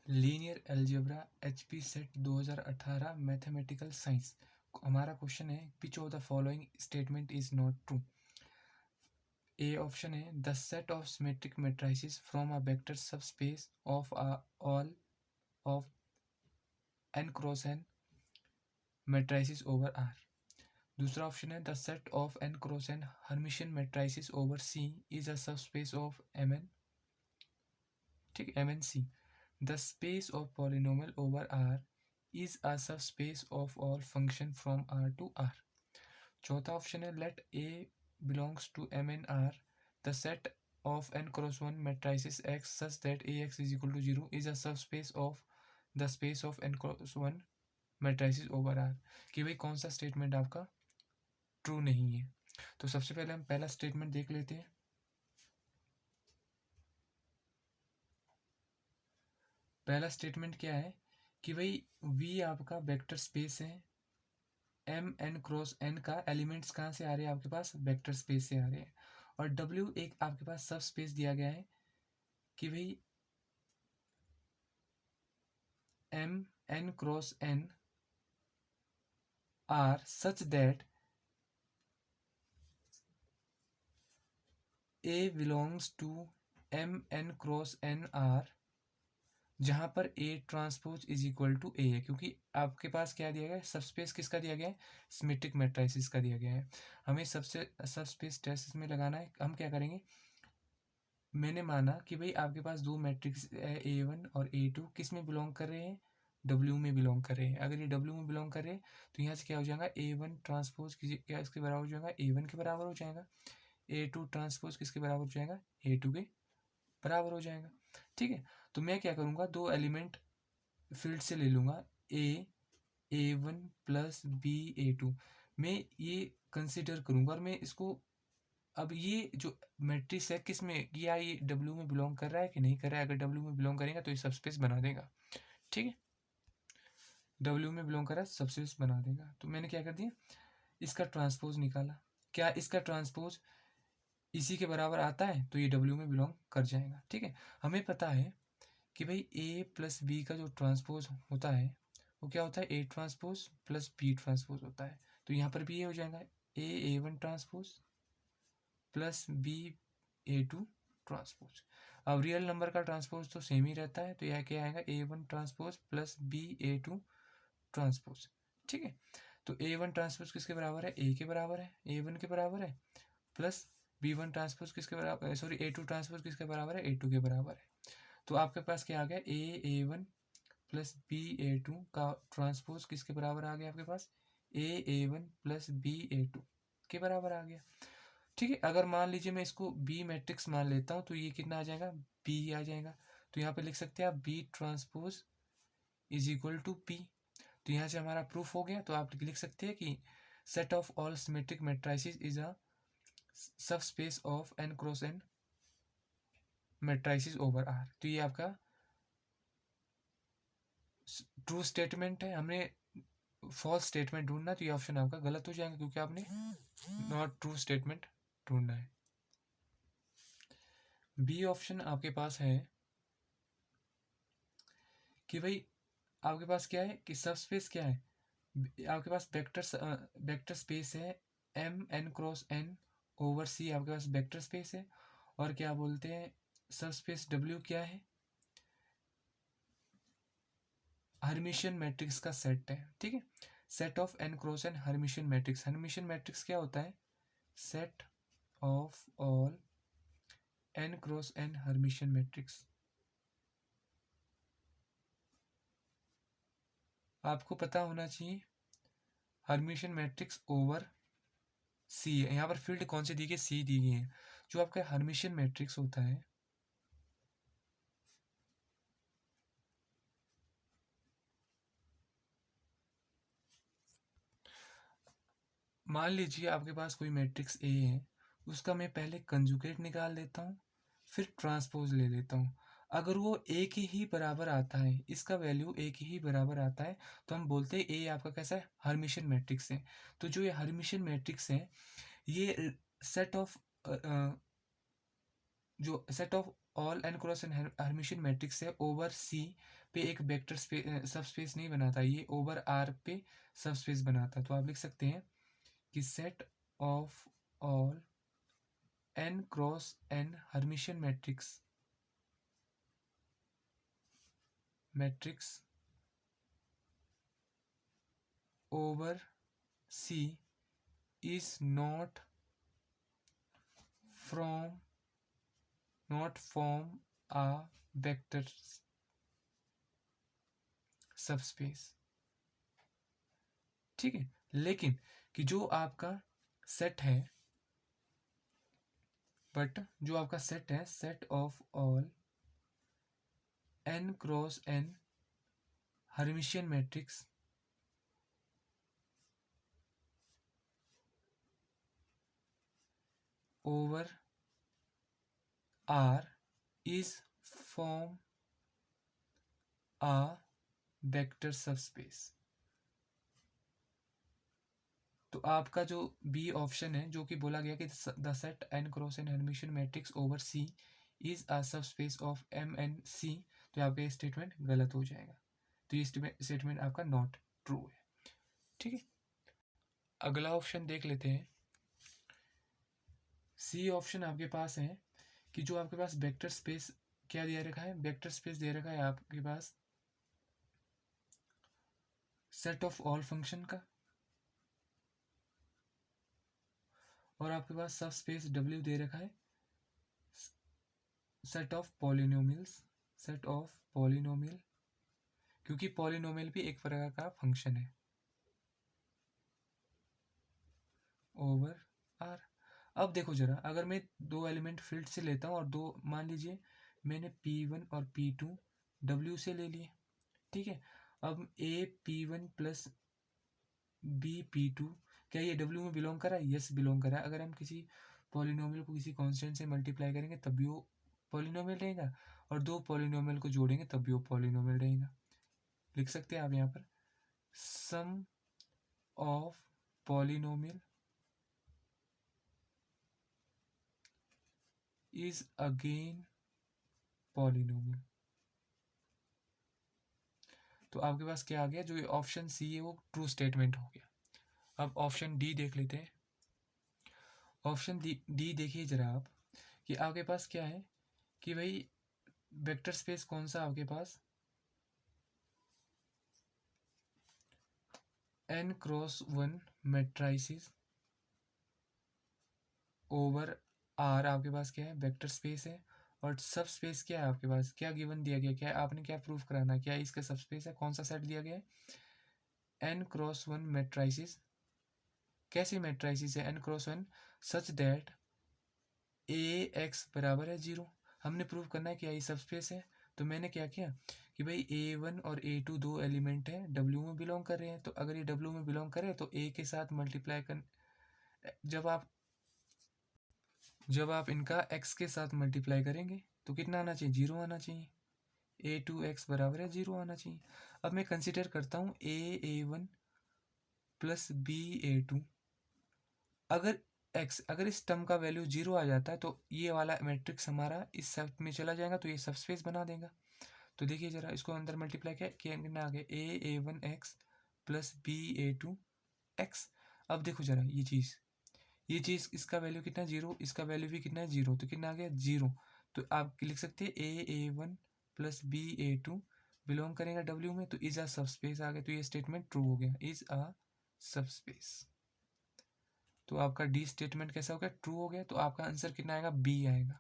Linear algebra HP set 2018 mathematical science. हमारा question है which of the following statement is not true. A option है the set of symmetric matrices from a vector subspace of all of n cross n matrices over R। दूसरा option है the set of n cross n Hermitian matrices over C is a subspace of Mn, ठीक, MnC। The space of polynomial over R is a subspace of all function from R to R। चौथा option है let A belongs to Mn R, the set of n cross 1 matrices X such that Ax is equal to 0 is a subspace of the space of n cross 1 matrices over R। कि भाई कौन सा statement आपका true नहीं है। तो सबसे पहले हम पहला स्टेटमेंट देख लेते हैं। पहला स्टेटमेंट क्या है कि भाई V आपका वेक्टर स्पेस है, एम एन क्रॉस एन का एलिमेंट्स कहाँ से आ रहे हैं आपके पास, वेक्टर स्पेस से आ रहे हैं। और W एक आपके पास सब स्पेस दिया गया है कि भाई M N cross N R such that A belongs to M N cross N R, जहां पर A transpose is equal to A है, क्योंकि आपके पास क्या दिया गया है, सबस्पेस किसका दिया गया है, सिमेट्रिक मैट्रिसेस का दिया गया है। हमें सबसे सबस्पेस टेस्ट में लगाना है। हम क्या करेंगे, मैंने माना कि भाई आपके पास दो मैट्रिक्स A1 और A2 किस में बिलोंग कर रहे हैं, W में बिलोंग कर रहे हैं। अगर ये W में बिलोंग कर रहे हैं तो यहाँ से क्या हो जाएगा, A1 ट्रांसपोज क्या इसके बराबर हो जाएगा, A1 के बराबर हो जाएगा। A2 ट्रांसपोज किसके बराबर हो जाएगा, A2 के बराबर हो जाएगा। ठीक है, तो मैं क्या करूँगा, दो एलिमेंट फील्ड से ले लूँगा, A1 प्लस B A2। मैं ये कंसिडर करूँगा और मैं इसको, अब ये जो मैट्रिक्स है किस में, या ये W में बिलोंग कर रहा है कि नहीं कर रहा है। अगर W में बिलोंग करेगा तो ये सबस्पेस बना देगा। ठीक है, W में बिलोंग कर रहा है, सबस्पेस बना देगा। तो मैंने क्या कर दिया, इसका ट्रांसपोज निकाला। क्या इसका ट्रांसपोज इसी के बराबर आता है तो ये W में बिलोंग कर जाएगा। ठीक है, हमें पता है कि भाई A प्लस बी का जो ट्रांसपोज होता है वो क्या होता है, A transpose plus B transpose होता है। तो यहाँ पर भी ये हो जाएगा A1 transpose plus B A2 transpose. अब रियल नंबर का ट्रांसपोज तो सेम ही रहता है, तो यह क्या आएगा, A1 transpose plus B A2 transpose. ठीक है, तो A1 ट्रांसपोज किसके बराबर है, A के बराबर है, A1 के बराबर है, प्लस B1 ट्रांसपोज किसके बराबर, सॉरी A2 ट्रांसपोज किसके बराबर है, A2 के बराबर है। तो आपके पास क्या आ गया, A1 प्लस B A2 का ट्रांसपोज किसके बराबर आ गया आपके पास, A1 प्लस B A2 के बराबर आ गया। ठीक है, अगर मान लीजिए मैं इसको बी मैट्रिक्स मान लेता हूँ तो ये कितना आ जाएगा, बी आ जाएगा। तो यहाँ पे लिख सकते हैं आप B transpose is equal to P. तो यहाँ से हमारा प्रूफ हो गया। तो आप लिख सकते हैं कि set of all symmetric matrices is a subspace of n cross n matrices over R। तो ये आपका ट्रू स्टेटमेंट है। हमने फॉल्स स्टेटमेंट ढूंढना, तो ये ऑप्शन आपका गलत हो जाएगा क्योंकि आपने नॉट ट्रू स्टेटमेंट ढूंढना है। बी ऑप्शन आपके पास है कि भाई आपके पास क्या है कि सब स्पेस क्या है, आपके पास वेक्टर स्पेस है M N cross N over C, आपके पास वेक्टर स्पेस है। और क्या बोलते हैं, सब स्पेस डब्ल्यू क्या है, हर्मिशियन मैट्रिक्स का सेट है। ठीक है, set of N cross N hermitian matrix. Hermitian matrix क्या होता है, set of all N cross N hermitian matrix. आपको पता होना चाहिए हर्मिशियन मैट्रिक्स ओवर सी है। यहाँ पर फील्ड कौन सी दी गई, सी दी गई है। जो आपका हर्मिशियन मैट्रिक्स होता है, मान लीजिए आपके पास कोई मैट्रिक्स ए है, उसका मैं पहले कंजुगेट निकाल लेता हूँ, फिर ट्रांसपोज ले लेता हूँ। अगर वो ए के ही बराबर आता है, इसका वैल्यू ए के ही बराबर आता है, तो हम बोलते हैं ए आपका कैसा है, हर्मिशियन मैट्रिक्स है। तो जो ये हर्मिशियन मैट्रिक्स है, ये सेट ऑफ जो set of all N cross N hermitian matrix है ओवर सी पे एक वेक्टर सबस्पेस नहीं बनाता, ये ओवर आर पे सबस्पेस बनाता। तो आप लिख सकते हैं कि set of all N cross N hermitian matrix over C is not from a vector subspace. ठीक है, लेकिन कि जो आपका सेट है, set of all n cross n hermitian matrix over R is from a vector subspace. तो आपका जो बी ऑप्शन है, जो कि बोला गया कि the set n cross n hermitian matrix over C is a subspace of M and C, तो आपका ये स्टेटमेंट गलत हो जाएगा। तो ये स्टेटमेंट आपका नॉट ट्रू है। ठीक है, अगला ऑप्शन देख लेते हैं। सी ऑप्शन आपके पास है कि जो आपके पास वेक्टर स्पेस क्या दिया रखा है, वेक्टर स्पेस दे रखा है आपके पास सेट ऑफ ऑल फंक्शन का, और आपके पास सब स्पेस W दे रखा है सेट ऑफ पॉलिनोमियल, क्योंकि पॉलिनोमियल भी एक प्रकार का फंक्शन है ओवर R। अब देखो जरा, अगर मैं दो एलिमेंट फील्ड से लेता हूँ और दो, मान लीजिए मैंने P1 और P2 W से ले लिए। ठीक है, अब A P1 plus B P2, क्या ये W में बिलोंग कर रहा है? यस, बिलोंग कर रहा है। अगर हम किसी पॉलिनोमियल को किसी कांस्टेंट से मल्टीप्लाई करेंगे तब भी वो पॉलिनोमियल रहेगा, और दो पॉलिनोमियल को जोड़ेंगे तब भी वो पॉलिनोमियल रहेगा। लिख सकते हैं आप यहाँ पर sum of polynomial is again polynomial. तो आपके पास क्या आ गया, जो ऑप्शन सी है वो ट्रू स्टेटमेंट हो गया। अब ऑप्शन डी देख लेते हैं। ऑप्शन डी देखिए जरा आप, कि आपके पास क्या है कि भाई वेक्टर स्पेस कौन सा आपके पास n cross 1 matrices over R आपके पास क्या है, वेक्टर स्पेस है। और सब स्पेस क्या है आपके पास, क्या गिवन दिया गया, क्या आपने क्या प्रूफ कराना, क्या इसका सब स्पेस है, कौन सा सेट दिया गया है n क्रॉस 1 मैट्रिसेस। कैसी मैट्रिसेस है n cross 1, such that Ax बराबर है 0। हमने प्रूव करना है कि आई सब स्पेस है। तो मैंने क्या किया कि भाई A1 और A2 दो एलिमेंट हैं, W में बिलोंग कर रहे हैं। तो अगर ये W में बिलोंग करे तो A के साथ मल्टीप्लाई कर, जब आप इनका x के साथ मल्टीप्लाई करेंगे तो कितना आना चाहिए, 0 आना चाहिए। A2x बराबर है 0 आना चाहिए। अब मैं कंसिडर करता हूँ A1 प्लस BA2। अगर इस टर्म का वैल्यू 0 आ जाता है तो ये वाला मैट्रिक्स हमारा इस सेट में चला जाएगा, तो ये सब स्पेस बना देगा। तो देखिए जरा, इसको अंदर मल्टीप्लाई कितना आ गया, A1x प्लस BA2x। अब देखो जरा ये चीज़ इसका वैल्यू कितना है 0, इसका वैल्यू भी कितना है 0, तो कितना आ गया 0। तो आप लिख सकते हैं A1 प्लस BA2 बिलोंग करेगा W में, तो इज अ सबस्पेस आ गया। तो ये स्टेटमेंट ट्रू हो गया, इज अ सबस्पेस। तो आपका डी स्टेटमेंट कैसा हो गया, ट्रू हो गया। तो आपका आंसर कितना आएगा, बी आएगा।